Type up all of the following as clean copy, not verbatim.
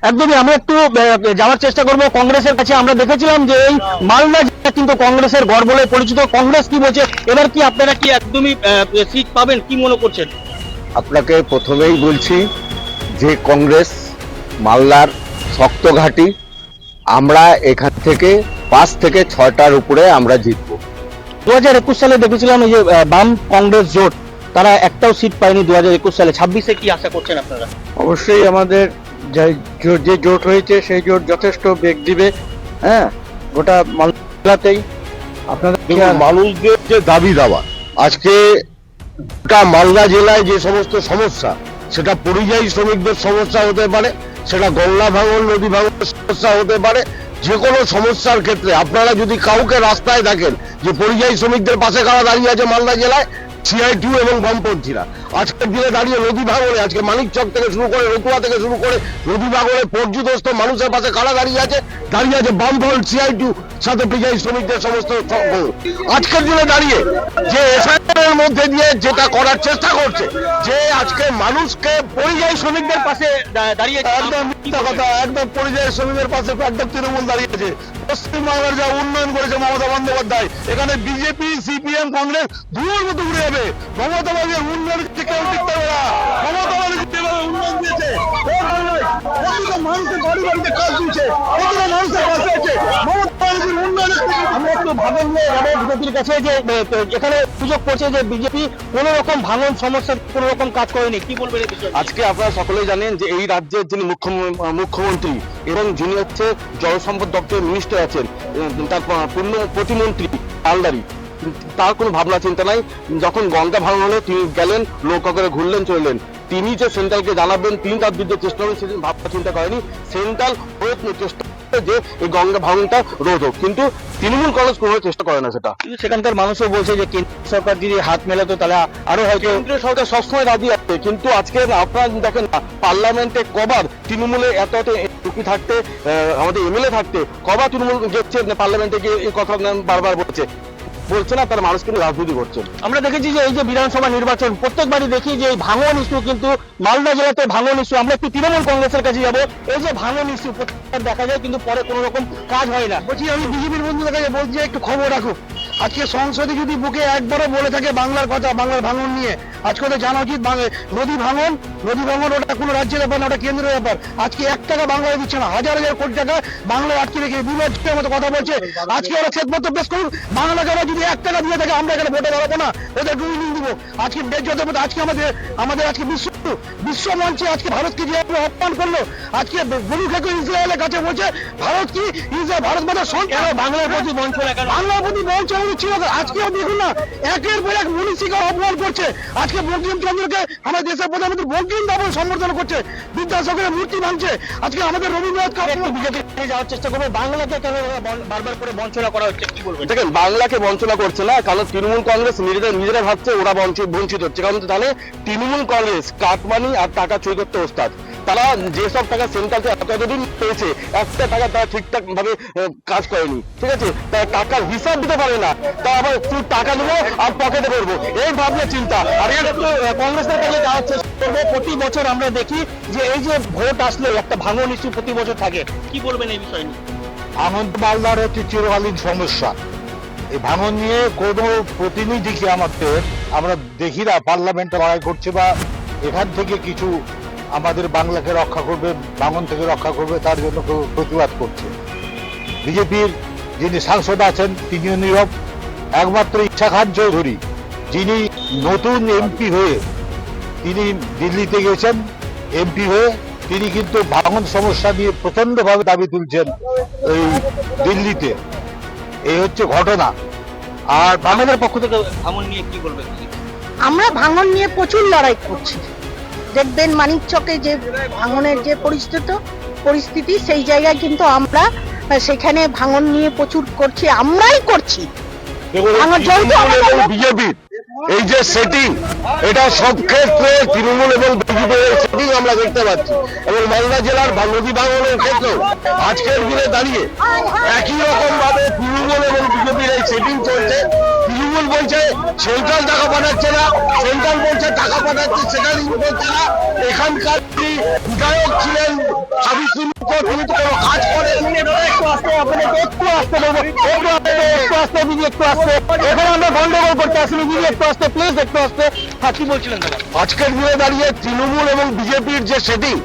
একদমই আমরা একটু যাওয়ার চেষ্টা করব কংগ্রেসের কাছে। আমরা দেখেছিলাম যে এই মালদা জেলা কিন্তু কংগ্রেসের গড় বলে পরিচিত। কংগ্রেস কি বলছে এবার, কি আপনারা কি একদমই সিট পাবেন, কি মনে করছেন? আপনাকে প্রথমেই বলছি যে কংগ্রেস মালদার শক্ত ঘাঁটি। আমরা এখান থেকে 5 থেকে 6টার উপরে আমরা জিতবো। 2021 সালে দেখেছিলাম এই যে বাম কংগ্রেস জোট, তারা একটাও সিট পায়নি 2021 সালে। 26-এ কি আশা করছেন আপনারা? অবশ্যই আমাদের যে জোট হয়েছে সেই জোট যথেষ্ট বেগ দিবে। হ্যাঁ, গোটা মালদাতেই আপনাদের মানুষদের যে দাবি দাওয়া, আজকে গোটা মালদা জেলায় যে সমস্ত সমস্যা, সেটা পরিযায়ী শ্রমিকদের সমস্যা হতে পারে, সেটা গঙ্গা ভাঙন নদী ভাঙনের সমস্যা হতে পারে। যে কোনো সমস্যার ক্ষেত্রে আপনারা যদি কাউকে রাস্তায় দেখেন যে পরিযায়ী শ্রমিকদের পাশে কারা দাঁড়িয়ে আছে মালদা জেলায়, সিআইটিউ এবং বামপন্থীরা। আজকের দিনে দাঁড়িয়ে নদী ভাঙনে, আজকে মানিকচক থেকে শুরু করে রতুয়া থেকে শুরু করে নদী ভাঙনে পর্যদস্ত মানুষের পাশে কারা দাঁড়িয়ে আছে বামফ্রন্ট, সিআইটিউ, সাথে পরিযায়ী শ্রমিকদের সমস্ত। আজকের দিনে দাঁড়িয়ে যে এসআইআর মধ্যে দিয়ে যেটা করার চেষ্টা করছে, যে আজকে মানুষকে পরিযায়ী শ্রমিকদের পাশে দাঁড়িয়ে, একদম মিথ্যা কথা। একদম পরিযায়ী শ্রমিকের পাশে একদম তৃণমূল দাঁড়িয়েছে। পশ্চিমবাংলার যা উন্নয়ন করেছে মমতা বন্দ্যোপাধ্যায়, এখানে বিজেপি সিপিএম কংগ্রেস ধুয়োর মতো ঘুরে যাবে। মমতা বাবুর উন্নয়ন কেউ টিকতে পারে না। মমতা বাবু যেভাবে উন্নয়ন দিয়েছে, মানুষের বাড়ি বাড়িতে কাজ দিয়েছে, মানুষের পাশে আছে। মমতা বাবুর উন্নয়নের আমরা একটু ভাঙন নিয়ে বিজেপির কাছে যে এখানে সুযোগ করছে যে বিজেপি কোন রকম ভাঙন সমস্যার কোন রকম কাজ করেনি, কি বলবেন এই বিষয়ে? আজকে আপনারা সকলেই জানেন যে এই রাজ্যের যিনি মুখ্যমন্ত্রী এবং যিনি হচ্ছে জলসম্পদ দপ্তরের মিনিস্টার আছেন, তার পূর্ণ প্রতিমন্ত্রী আলদারি, তার কোনো ভাবনা চিন্তা নাই। যখন গঙ্গা ভাঙন হলে তিনি গেলেন, নৌকা করে ঘুরলেন চললেন। তিনি যে সেন্ট্রালকে জানাবেন, তিনি তার বিরুদ্ধে চেষ্টা করবেন, সেদিন ভাবনা চিন্তা করেনি। সেন্ট্রাল চেষ্টা যে এই গঙ্গা ভাঙনটা রোধ হোক, কিন্তু তৃণমূল কংগ্রেস কোনো চেষ্টা করে না সেটা। কিন্তু সেখানকার মানুষও বলছে যে কেন্দ্র সরকার যদি হাত মেলাতো তাহলে আরো হয়তো। কেন্দ্রীয় সরকার সবসময় রাজি আছে, কিন্তু আজকে আপনারা দেখেন না পার্লামেন্টে কবার তৃণমূলে এত এমপি থাকতে, আমাদের এমএলএ থাকতে কবার তৃণমূল গেছে পার্লামেন্টে গিয়ে এই কথা বারবার বলছে না, তারা মানুষ কিন্তু রাজনীতি করছে। আমরা দেখেছি যে এই যে বিধানসভা নির্বাচন, প্রত্যেকবারই দেখি যে এই ভাঙন ইস্যু, কিন্তু মালদা জেলাতে ভাঙন ইস্যু। আমরা একটু তৃণমূল কংগ্রেসের কাছে যাবো। এই যে ভাঙন ইস্যু প্রত্যেকবার দেখা যায়, কিন্তু পরে কোনো রকম কাজ হয় না। বলছি, আমি বিজেপির বন্ধুদের কাছে বলছি একটু খবর রাখুক। আজকে সংসদে যদি বুকে একবারও বলে থাকে বাংলার কথা, বাংলার ভাঙন নিয়ে, আজকে তো জানা উচিত নদী ভাঙন ওটা কোনো রাজ্যের ব্যাপার না, ওটা কেন্দ্রের ব্যাপার। আজকে 1 টাকা বাংলায় দিচ্ছে না, হাজার হাজার কোটি টাকা বাংলায় আটকে রেখে বিভাজের মতো কথা বলছে। আজকে ওরা শ্বেতপত্র পেশ করুন, বাংলা যারা যদি 1 টাকা দিয়ে থাকে আমরা এখানে ভোটে দাঁড়াবো না, ওদের রুলিং দিব। আজকে আজকে আমাদের আজকে বিশ্ব মঞ্চে আজকে ভারতকে যে অপমান করলো, আজকে গরু খেকো ইসরায়েলের কাছে বলছে ভারত কি ভারত মাতার সন্তান, বাংলার প্রতি বাংলার প্রতি মঞ্চ ছিল। আজকেও দেখুন না, একের পর এক মনীষীকে অপমান করছে। আজকে বঙ্কিমচন্দ্রকে আমাদের দেশের প্রধানমন্ত্রী বঙ্কিমবাবু সম্বর্ধন করছে, বিদ্যাসাগরের মূর্তি ভাঙছে। আজকে আমাদের রবীন্দ্রনাথকে বিজেপি যাওয়ার চেষ্টা করবে, বাংলাকে কেন বারবার করে বঞ্চনা করা হচ্ছে, কি বলবেন? দেখেন, বাংলাকে বঞ্চনা করছে না, কারণ তৃণমূল কংগ্রেস নিজেরা ভাবছে ওরা বঞ্চিত হচ্ছে। কারণ জানে তৃণমূল কংগ্রেস কাটমানি আর টাকা চুরি করতে ওস্তাদ। তারা যেসব টাকা সেন্ট্রাল থেকে এতদিন পেয়েছে, একটা টাকা তারা ঠিকঠাক ভাবে কাজ করেনি, ঠিক আছে? তারা টাকার হিসাব দিতে পারে না, তা আবার তুই টাকা নেবো আর পকেটে করবো, এই ভাবনা চিন্তা। আর একটু কংগ্রেসের কাছে যাওয়ার চেষ্টা করবো। প্রতি বছর আমরা দেখি যে এই যে ভোট আসলে একটা ভাঙন ইস্যু প্রতি বছর থাকে, কি বলবেন এই বিষয় নিয়ে? আনন্দ মালদার হচ্ছে চিরকালীন সমস্যা। এই ভাঙন নিয়ে কোনো প্রতিনিধিকে আমরা দেখি না পার্লামেন্টে লড়াই করছে বা এখান থেকে কিছু আমাদের বাংলাকে রক্ষা করবে, ভাঙন থেকে রক্ষা করবে, তার জন্য প্রতিবাদ করছে। বিজেপির যিনি সাংসদ আছেন তিনিও নীরব। একমাত্র ইচ্ছা খান চৌধুরী, যিনি নতুন এমপি হয়ে তিনি দিল্লিতে গেছেন এমপি হয়ে, তিনি কিন্তু ভাঙন সমস্যা নিয়ে প্রচন্ডভাবে দাবি তুলছেন এই দিল্লিতে। এই হচ্ছে ঘটনা। আর বামেদের পক্ষ থেকে ভাঙন নিয়ে কি বলবেন? আমরা ভাঙন নিয়ে প্রচুর লড়াই করছি। দেখবেন মানিকচকে যে ভাঙনের যে পরিস্থিতি, সেই জায়গায় কিন্তু আমরা সেখানে ভাঙন নিয়ে প্রচুর করছি, আমরাই করছি। বিজেপির এই যে সেটিং, এটা সব ক্ষেত্রে তৃণমূল এবং বিজেপির সেটিং আমরা দেখতে পাচ্ছি, এবং মালদা জেলার নদী ভাঙনের ক্ষেত্রেও আজকের দিনে দাঁড়িয়ে একই রকম ভাবে তৃণমূল এবং বিজেপির এই সেটিং চলছে। তৃণমূল বলছে সেন্ট্রাল টাকা পাঠাচ্ছে না, সেন্ট্রাল বলছে টাকা পাঠাচ্ছে, সেটা বলছে না। এখানকার বিধায়ক ছিলেন সাবিত্রী মুখো, তিনি তো কোনো কাজ করেন। একটু আসতে আপনাদেরকে একটু আসতে বলবো, একটু আসতে দিদি, একটু আসতে। এখানে আমরা গন্ডগোল করতে আসিনি দিদি, একটু আসতে প্লিজ, একটু আসতে। হ্যাঁ, কি বলছিলেন দাদা? আজকের দিনে দাঁড়িয়ে তৃণমূল এবং বিজেপির যে সেটিং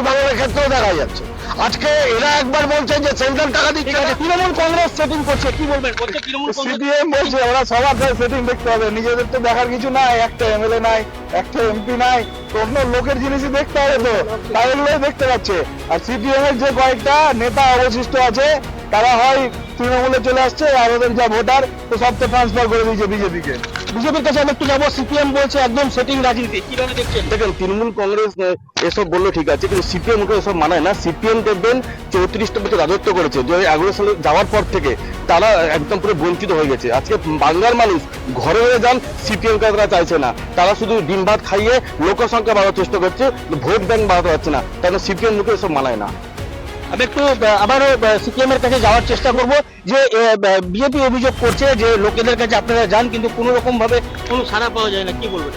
ভাঙনের ক্ষেত্রেও দেখা যাচ্ছে। আজকে এরা একবার বলছে যে সেন্ট্রাল টাকা ঠিক দিচ্ছে আছে, তৃণমূল কংগ্রেস সেটিং করছে, কি বলবেন? বলছে তৃণমূল কংগ্রেস সিপিএম বলছে ওরা সবার সেটিং দেখতে হবে, নিজেদের তো দেখার কিছু নাই, একটা এমএলএ নাই, একটা এমপি নাই, তো অন্য লোকের জিনিসই দেখতে হবে, তো তাইগুলোই দেখতে পাচ্ছে। আর সিপিএম এর যে কয়েকটা নেতা অবশিষ্ট আছে তারা হয় তৃণমূলে চলে আসছে, আর ওদের যা ভোটার তো সব তো ট্রান্সফার করে দিয়েছে বিজেপিকে। বিজেপির কাছে আমি একটু যাবো। সিপিএম বলছে একদম সেটিং রাজনীতি, কিভাবে দেখছেন? দেখেন, তৃণমূল কংগ্রেস এসব বললো ঠিক আছে, কিন্তু সিপিএম কে এসব মানায় না। সিপিএম দেখবেন 34টা বছর রাজত্ব করেছে, 2011 সালে যাওয়ার পর থেকে তারা একদম পুরো বঞ্চিত হয়ে গেছে। আজকে বাংলার মানুষ ঘরে হয়ে যান, সিপিএম কে তারা চাইছে না, তারা শুধু ডিম ভাত খাইয়ে লোক সংখ্যা বাড়ানোর চেষ্টা করছে, ভোট ব্যাংক বাড়াতে পারছে না, তাই সিপিএম মুখে এসব মানায় না। আমি একটু আবারও সিপিএম এর কাছে যাওয়ার চেষ্টা করব, যে বিজেপি অভিযোগ করছে যে লোকেদের কাছে আপনারা যান কিন্তু কোনো রকম ভাবে কোনো সাড়া পাওয়া যায় না, কি বলবেন?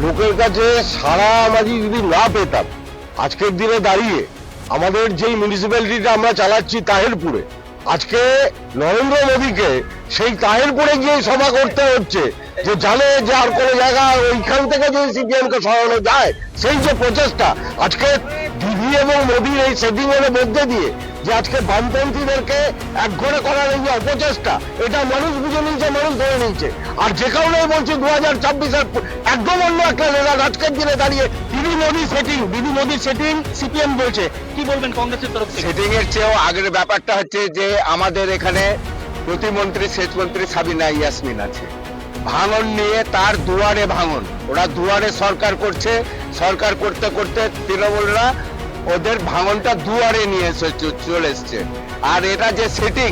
লোকের কাছে সারা আমাদের যদি না পেতাম, আজকের দিনে দাঁড়িয়ে আমাদের যেই মিউনিসিপ্যালিটিটা আমরা চালাচ্ছি তাহিরপুরে, আজকে নরেন্দ্র মোদীকে সেই তাহিরপুরে গিয়ে সভা করতে হচ্ছে, যে জানে যে আর কোনো জায়গা ওইখান থেকে যদি সিপিএম কে সরানো যায়, সেই যে প্রচেষ্টা আজকে দিদি এবং মোদীর এই সেটিং এর মধ্যে দিয়ে যে আজকে বামপন্থীদেরকে একঘরে করার এই যে অপচেষ্টা, এটা মানুষ বুঝে নিয়েছে, মানুষ ধরে নিয়েছে। আর যে কারণেই বলছি 2024-এর একদম অন্য একটা রেজাল্ট আজকের দিনে দাঁড়িয়ে দিদি মোদীর সেটিং সিপিএম বলছে, কি বলবেন কংগ্রেসের তরফ থেকে? সেটিং এর চেয়েও আগের ব্যাপারটা হচ্ছে যে আমাদের এখানে প্রতিমন্ত্রী সেচ মন্ত্রী সাবিনা ইয়াসমিন আছে, ভাঙন নিয়ে তার দুয়ারে ভাঙন, ওরা দুয়ারে সরকার করছে, সরকার করতে করতে তৃণমূলরা ওদের ভাঙনটা দুয়ারে নিয়ে চলে এসছে। আর এটা যে সেটিং,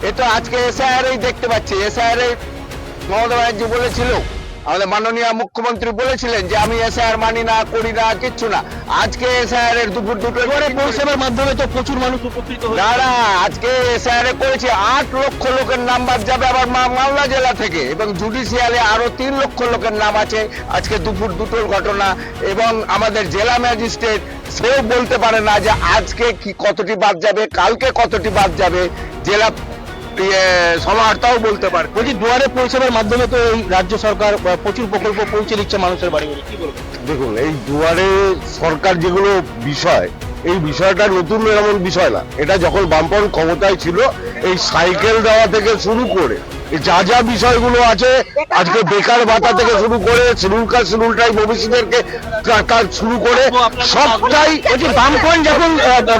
এটা আজকে এসআইআর দেখতে পাচ্ছি। এসআইআর মমতা ব্যানার্জি বলেছিল, আমাদের মাননীয় মুখ্যমন্ত্রী বলেছিলেন যে আমি এসআইআর মানি না, করি না, কিচ্ছু না। আজকে এসআইআর এর দুপুর দুটো পরিষেবার মাধ্যমে তো প্রচুর মানুষ উপকৃত হয়েছে। দাঁড়া, আজকে এসআইআর করেছে 8 লক্ষ লোকের নাম বাদ যাবে আবার মালদা জেলা থেকে, এবং জুডিশিয়ালে আরো 3 লক্ষ লোকের নাম আছে। আজকে দুপুর দুটোর ঘটনা, এবং আমাদের জেলা ম্যাজিস্ট্রেট সেও বলতে পারে না যে আজকে কি কতটি বাদ যাবে, কালকে কতটি বাদ যাবে, জেলা সমাহর্তাও বলতে পারে। বলছি দুয়ারে পরিষেবার মাধ্যমে তো এই রাজ্য সরকার প্রচুর প্রকল্প পৌঁছে দিচ্ছে মানুষের বাড়ি বাড়ি, কি বলবেন? দেখুন, এই দুয়ারে সরকার যেগুলো বিষয়, এই বিষয়টা নতুন এমন বিষয় না। এটা যখন বামপন্থ ক্ষমতায় ছিল, এই সাইকেল দেওয়া থেকে শুরু করে যা যা বিষয়গুলো আছে, আজকে বেকার ভাতা থেকে শুরু করে শিডিউল কাস্ট শিডিউল ট্রাইব ওবিসিদেরকে শুরু করে সবটাই। বলছি বামফ্রন্ট যখন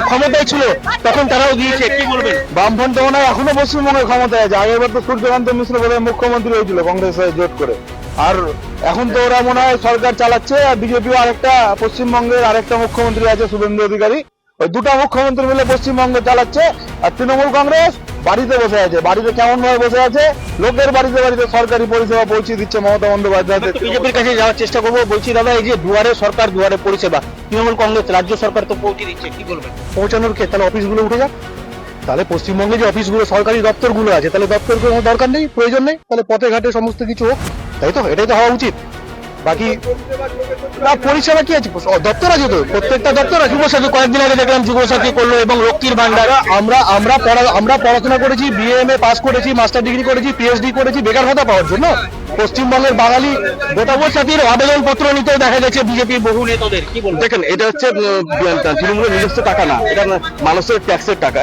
ক্ষমতায় ছিল তখন তারাও দিয়েছে, কি বলবেন? বামফ্রন্ট তো মনে হয় এখনো পশ্চিমবঙ্গে ক্ষমতায় আছে, আগেরবার তো সূর্যকান্ত মিশ্র বোধহয় মুখ্যমন্ত্রী হয়েছিল কংগ্রেসের জোট করে, আর এখন তো ওরা মনে হয় সরকার চালাচ্ছে। আর বিজেপিও আরেকটা, পশ্চিমবঙ্গের আরেকটা মুখ্যমন্ত্রী আছে শুভেন্দু অধিকারী, ওই দুটো মুখ্যমন্ত্রী মিলে পশ্চিমবঙ্গ চালাচ্ছে। আর তৃণমূল কংগ্রেস বাড়িতে বসে আছে, বাড়িতে কেমন ভাবে বসে আছে, লোকের বাড়িতে বাড়িতে সরকারি পরিষেবা পৌঁছে দিচ্ছে মমতা বন্দ্যোপাধ্যায়। বিজেপির কাছে যাওয়ার চেষ্টা করবো। বলছি দাদা, এই যে দুয়ারে সরকার, দুয়ারে পরিষেবা, তৃণমূল কংগ্রেস রাজ্য সরকার তো পৌঁছে দিচ্ছে, কি বলবেন? পৌঁছানোর কে? তাহলে অফিসগুলো উঠে যাক, তাহলে পশ্চিমবঙ্গে যে অফিসগুলো, সরকারি দপ্তরগুলো আছে, তাহলে দপ্তরগুলো দরকার নেই, প্রয়োজন নেই, তাহলে পথে ঘাটে সমস্ত কিছু হোক, তাই তো? এটাই তো হওয়া উচিত। বাকি পরিষেবা কি আছে? দপ্তর আছে তো, প্রত্যেকটা দপ্তর আছে। যুবসাথী কয়েকদিন আগে দেখলাম যুবসাথী করলো, এবং লক্ষ্মীর ভান্ডার। আমরা পড়াশোনা করেছি, বিএমএ পাস করেছি, মাস্টার ডিগ্রি করেছি, পিএইচডি করেছি বেকার ভাতা পাওয়ার জন্য। পশ্চিমবঙ্গের বাঙালি যুবসাথীর আবেদন পত্র নিতেও দেখা গেছে বিজেপির বহু নেতাদের, কি বলবেন? দেখেন, এটা হচ্ছে তৃণমূলের নিজস্ব টাকা না, এটা মানুষের ট্যাক্সের টাকা।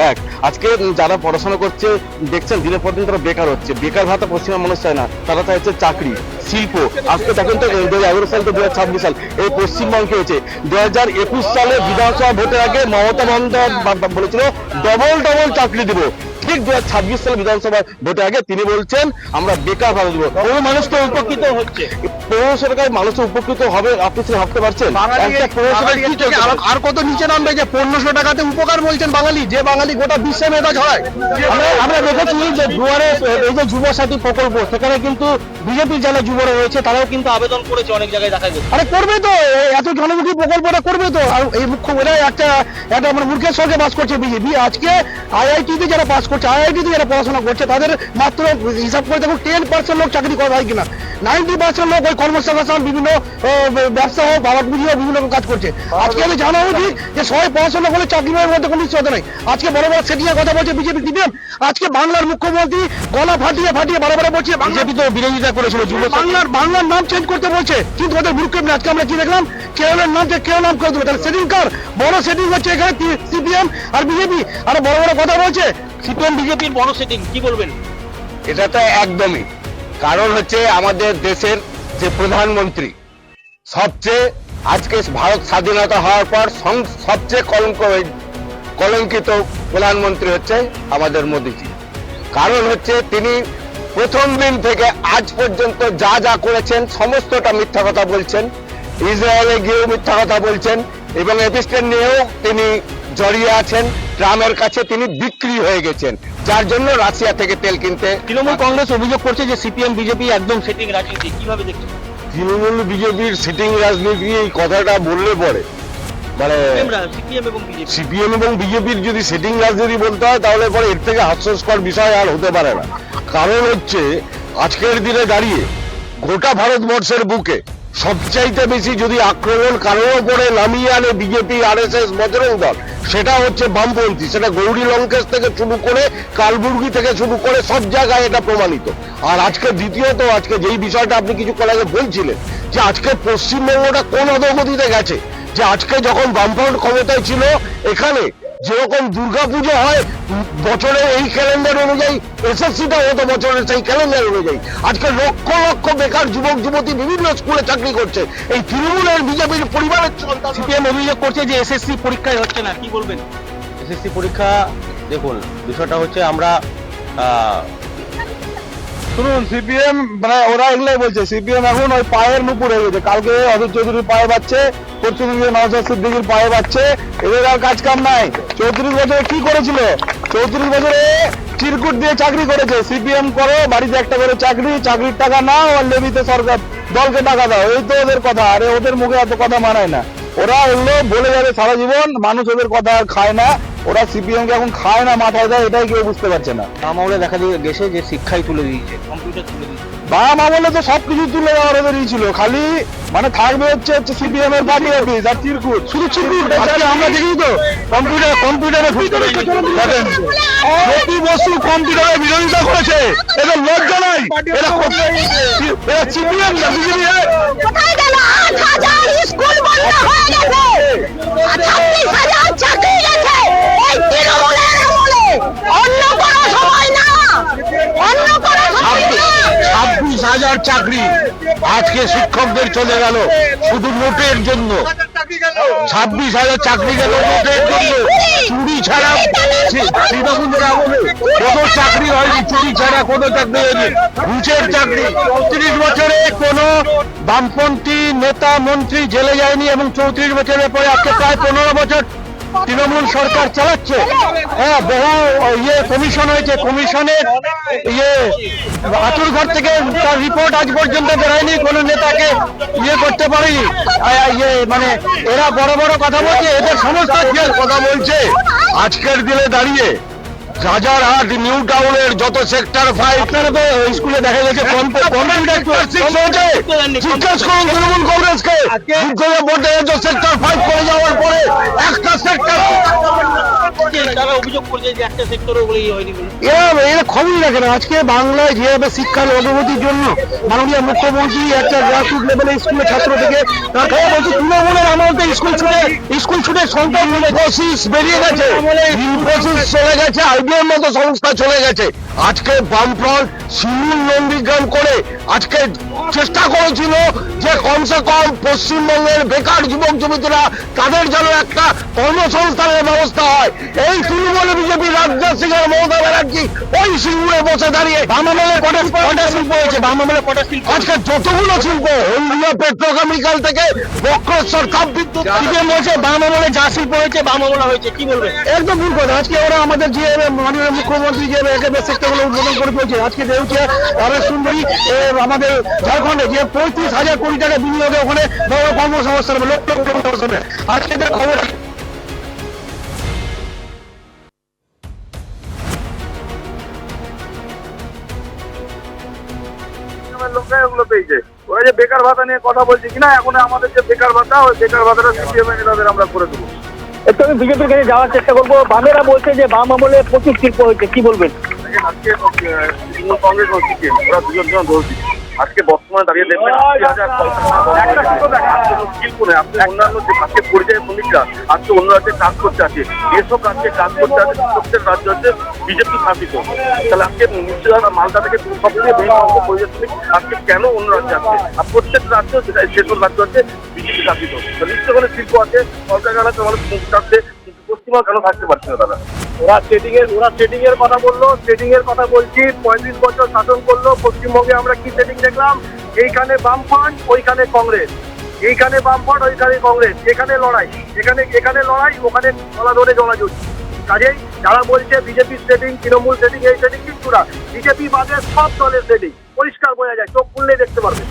আজকে যারা পড়াশোনা করছে দেখছেন দিনের পর দিন তারা বেকার হচ্ছে, বেকার ভাতা পশ্চিমবঙ্গের মানুষ চায় না, তারা চাইছে চাকরি, শিল্প। আজকে দেখেন তো 2011 সাল তো 2026 সাল, এই পশ্চিমবঙ্গে হয়েছে 2021 সালে বিধানসভা ভোটের আগে মমতা বন্দ্যোপাধ্যায় বলেছিল ডবল চাকরি দিব, ঠিক 2026 সালে বিধানসভা ভোটে আগে তিনি বলছেন আমরা বেকার ভাতা দেবো। বহু মানুষ তো উপকৃত হচ্ছে। পৌর সরকার মানুষ উপকৃত হবে আপনি সেটা ভাবতে পারছেন? একটা পৌর সরকার কি চলছে? আর কত নিচে নামবে যে 1500 টাকাতে উপকার বলছেন বাঙালি, যে বাঙালি গোটা বিশ্বে মেধা ছড়ায়। আমরা দেখেছি যে দুয়ারে এই যে যুব সাথী প্রকল্প, সেখানে কিন্তু বিজেপির যারা যুবরা রয়েছে তারাও কিন্তু আবেদন করেছে, অনেক জায়গায় দেখা গেছে। আরে করবে তো, এত জনমুখী প্রকল্পটা করবে তো। আর এই মুখ্যমন্ত্রী একটা আমরা মূর্খের সঙ্গে বাস করছে বিজেপি। আজকে আইআইটিতে যারা পাস করছে, আইআইটিতে যারা পড়াশোনা করছে, তাদের মাত্র হিসাব করে দেখুন 10% লোক চাকরি করা হয় কিনা। 90% লোক ওই কর্মসংস্থান, বিভিন্ন ব্যবসা হোক, বাবা পুঁজি হোক, বিভিন্ন রকম কাজ করছে। আজকে আমি জানা উচিত যে সবাই পড়াশোনা করলে চাকরি পাওয়ার মধ্যে কোনো নিশ্চয়তা নেই। আজকে বড় বড় সেটিয়ে কথা বলছে বিজেপি টিএম। আজকে বাংলার মুখ্যমন্ত্রী গলা ফাটিয়ে ফাটিয়ে বারবার বলছে বিজেপি তো বিরোধিতা করেছিল যুব সাথী। বাংলার নাম চেঞ্জ করতে বলছে, কিন্তু ওদের মুখ্য আজকে আমরা কি দেখলাম, কেরলের নাম কেউ নাম করে দেবে। তাহলে সেটিং কার? বড় সেটিং হচ্ছে এখানে সিপিএম আর বিজেপি, আর বড় বড় কথা বলছে। সিপিএম বিজেপির বড় সেটিং, কি বলবেন? এটা তো একদমই, কারণ হচ্ছে আমাদের দেশের যে প্রধানমন্ত্রী সবচেয়ে আজকে ভারত স্বাধীনতা হওয়ার পর সবচেয়ে কলঙ্কিত প্রধানমন্ত্রী হচ্ছে আমাদের মোদীজি। কারণ হচ্ছে তিনি প্রথম দিন থেকে আজ পর্যন্ত যা যা করেছেন সমস্তটা মিথ্যা কথা বলছেন। ইসরায়েলে গিয়েও মিথ্যা কথা বলছেন এবং এপিস্টেন নিয়েও তিনি জড়িয়ে আছেন। ট্রাম্পের কাছে তিনি বিক্রি হয়ে গেছেন, যার জন্য রাশিয়া থেকে তেল কিনতে। তৃণমূল কংগ্রেস অভিযোগ করছে যে সিপিএম বিজেপি একদম সেটিং রাজনীতি, কিভাবে দেখছেন? তৃণমূল বিজেপির সিটিং রাজনীতি এই কথাটা বললে পরে মানে সিপিএম এবং বিজেপি, সিপিএম এবং বিজেপির যদি সেটিং রাজনীতি বলতে হয় তাহলে পরে এর থেকে হাস্যস্কর বিষয় আর হতে পারে না। কারণ হচ্ছে আজকের দিনে দাঁড়িয়ে গোটা ভারতবর্ষের বুকে সবচাইতে বেশি যদি আক্রমণ কারোর উপরে নামিয়ে আনে বিজেপি, আরএসএস, বজরং দল, সেটা হচ্ছে বামপন্থী। সেটা গৌরী লঙ্কেশ থেকে শুরু করে কালবুর্গি থেকে শুরু করে সব জায়গায় এটা প্রমাণিত। আর আজকে দ্বিতীয়ত, আজকে যেই বিষয়টা আপনি কিছুক্ষণ আগে বলছিলেন যে আজকে পশ্চিমবঙ্গটা কোন অধোগতিতে গেছে, যে আজকে যখন বামফ্রন্ট ক্ষমতায় ছিল এখানে যেরকম দুর্গাপুজো হয় বছরে এই ক্যালেন্ডার অনুযায়ী, এসএসসিটা হতো বছরের সেই ক্যালেন্ডার অনুযায়ী। আজকে লক্ষ লক্ষ বেকার যুবক যুবতী বিভিন্ন স্কুলে চাকরি করছে এই তৃণমূলের বিজেপির পরিবারের সন্তান। সিপিএম অভিযোগ করছে যে এসএসসি পরীক্ষায় হচ্ছে না, কি বলবেন? এসএসসি পরীক্ষা দেখুন, বিষয়টা হচ্ছে আমরা শুনুন, সিপিএম মানে ওরা এগুলাই বলছে। সিপিএম এখন ওই পায়ের নুপুর হয়ে গেছে। কালকে অধীর চৌধুরীর পায়ে বাচ্ছে, পরশু দিন নওশাদ সিদ্দিকীর পায়ে বাচ্ছে। এদের আর কাজ কাম নাই। 34 বছরে কি করেছিল? 34 বছরে চিরকুট দিয়ে চাকরি করেছে। সিপিএম করো, বাড়িতে একটা করে চাকরি, চাকরির টাকা নাও আর লেবিতে সরকার দলকে টাকা দাও, এই তো ওদের কথা। আরে ওদের মুখে এত কথা মানায় না। ওরা এগুলো বলে যাবে সারা জীবন, মানুষ ওদের কথা আর খায় না। ওরা সিপিএম কে এখন খায় না, মাথায় দেয়, এটাই কেউ বুঝতে পারছে না। আমলে দেখা গেছে যে শিক্ষাই তুলে দিয়েছে, কম্পিউটার তুলে দিয়েছে। বাম আমলে তো সবকিছু তুলে দেওয়ার ওদেরই ছিল, খালি মানে থাকবে হচ্ছে সিপিএম এর পার্টি অফিস আর চিরকুট, শুধু চিরকুট। আজকে আমরা দেখি তো কম্পিউটারে প্রতি বছর কম্পিউটারের বিরোধিতা করেছে। এদের লজ্জা নাই? এরা সিপিএম না বিজেপি? কোথায় গেল 8,000 স্কুল বন্ধ হয়ে গেছে, 36,000 চাকরি গেছে এই তৃণমূলের আমলে। অন্য কোনো সময় না, অন্য কোনো সময় না। 26,000 চাকরি আজকে শিক্ষকদের চলে গেল শুধু নোটের জন্য। 26,000 চাকরি গেল নোটের জন্য। চুরি ছাড়া তৃণমূলের আমলে কোনো চাকরি হয়নি, চুরি ছাড়া কোনো চাকরি হয়নি, ঘুষের চাকরি। 34 বছরে কোনো বামপন্থী নেতা মন্ত্রী জেলে যায়নি এবং 34 বছরের পরে আজকে প্রায় 15 বছর তৃণমূল সরকার চালাচ্ছে। হ্যাঁ, বহু কমিশন হয়েছে, কমিশনের আতুর ঘর থেকে তার রিপোর্ট আজ পর্যন্ত বেরোয়নি, কোনো নেতাকে করতে পারেনি। মানে এরা বড় বড় কথা বলছে, এদের সমস্ত কথা বলছে। আজকের দিনে দাঁড়িয়ে রাজারহাট নিউ টাউনের যত সেক্টর 5 আপনারা তো স্কুলে দেখা গেছে কম্পিউটার 6 হয়েছে। জিজ্ঞেস করুন তৃণমূল কংগ্রেসকে, ভোটে সেক্টর 5 করে যাওয়ার পরে একটা সেক্টর তারা অভিযোগ করছে যে একটা সেক্টরও বলেই হয়নি বলে। এরা খবরই রাখে না। আজকে বাংলায় যেভাবে শিক্ষার অগ্রগতির জন্য মাননীয় মুখ্যমন্ত্রী একটা গ্রাসরুট লেভেলে স্কুলে ছাত্র থেকে তার কথা বলছে, তৃণমূলের আমলতে স্কুল ছুটে সংখ্যা ইনফোসিস বেরিয়ে গেছে, ইনফোসিস চলে গেছে, আইবিএম মতো সংস্থা চলে গেছে। আজকে বামফ্রন্ট শিমুল নন্দীগ্রাম করে আজকে চেষ্টা করেছিল যে কমসে কম পশ্চিমবঙ্গের বেকার যুবক যুবতীরা তাদের যেন একটা কর্মসংস্থানের ব্যবস্থা হয়। এই তৃণমূল বিজেপি রাজনাথ সিং আর মমতা ব্যানার্জি ওই সিঙ্গুরে বসে দাঁড়িয়ে বামামলের কটা শিল্প হয়েছে, বামামলের কটা শিল্প আজকে যতগুলো শিল্প হলদিয়া পেট্রোকেমিক্যাল থেকে বক্রেশ্বর তাপ বিদ্যুৎ সিপিএম বলছে বামামলে যা শিল্প হয়েছে বামামলে হয়েছে, কি বলবে? একদম ভুল কথা। আজকে ওরা আমাদের যে মাননীয় মুখ্যমন্ত্রী যে একেবারে সেক্টরগুলো উদ্বোধন করে ফেলছে। আজকে দেউচিয়া আরএস সুন্দরী আমাদের ঝাড়খণ্ডে যে 35,000 কোটি টাকা বিনিয়োগে ওখানে বড় কর্মসংস্থান হবে, লক্ষ লক্ষ কর্মসংস্থান হবে। আজকে যে খবর লোকরা এগুলো পেয়েছে। ওরা যে বেকার ভাতা নিয়ে কথা বলছে কিনা, এখন আমাদের যে বেকার ভাতা, ওই বেকার ভাতাটা সিপিএম তাদের আমরা করে দেবো। একটু আমি বিজেপির কাছে যাওয়ার চেষ্টা করবো। বামেরা বলছে যে বাম আমলে প্রচুর শিল্প হয়েছে, কি বলবেন? আজকে তৃণমূল কংগ্রেস ও সিপিএম ওরা দুজন দোষ দিচ্ছে। আজকে বর্তমানে দাঁড়িয়ে দেখবেন শিল্প নেই। আপনি অন্যান্য যে আজকে পরিযায়ী শ্রমিকরা আজকে অন্য রাজ্যে কাজ করতে আছে, এসব রাজ্যে কাজ করতে আছে, প্রত্যেক রাজ্য হচ্ছে বিজেপি শাসিত। তাহলে আজকে নিশ্চয় মালদা থেকে সব থেকে বেশি সংখ্যক পরিযায়ী শ্রমিক আজকে কেন অন্য রাজ্যে আছে? আর প্রত্যেক রাজ্য সেসব রাজ্য হচ্ছে বিজেপি শাসিত। নিশ্চয় কোনো শিল্প আছে, সরকার মানুষ মুখ থাকছে, পশ্চিমবঙ্গ কেন থাকতে পারছে না তারা? ওরা সেটিং এর কথা বললো, সেটিং এর কথা বলছি। 35 বছর শাসন করলো পশ্চিমবঙ্গে, আমরা কি সেটিং দেখলাম? এইখানে বামফ্রন্ট, ওইখানে কংগ্রেস, এইখানে বামফ্রন্ট, ওইখানে কংগ্রেস, এখানে লড়াই, এখানে লড়াই, ওখানে গলা ধরে জড়াজড়ি। কাজেই যারা বলছে বিজেপি সেটিং, তৃণমূল সেটিং, এই সেটিং কিন্তু না, বিজেপি বাদে সব দলের সেটিং পরিষ্কার বোঝা যায়, চোখ খুললেই দেখতে পারবে।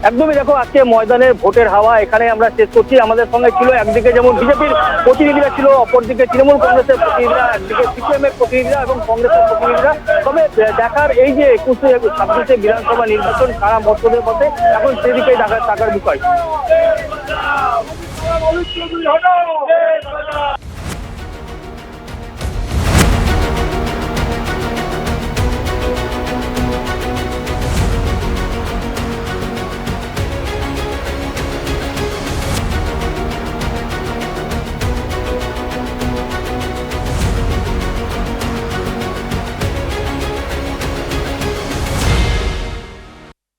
একদমই দেখো, আজকে ময়দানের ভোটের হাওয়া এখানে আমরা শেষ করছি। আমাদের সঙ্গে ছিল একদিকে যেমন বিজেপির প্রতিনিধিরা ছিল, অপরদিকে তৃণমূল কংগ্রেসের প্রতিনিধিরা, একদিকে সিপিএম এর প্রতিনিধিরা এবং কংগ্রেসের প্রতিনিধিরা। তবে দেখার এই যে 21-26 বিধানসভা নির্বাচন কারা মতদের পথে, এখন সেদিকেই টাকার বিষয়।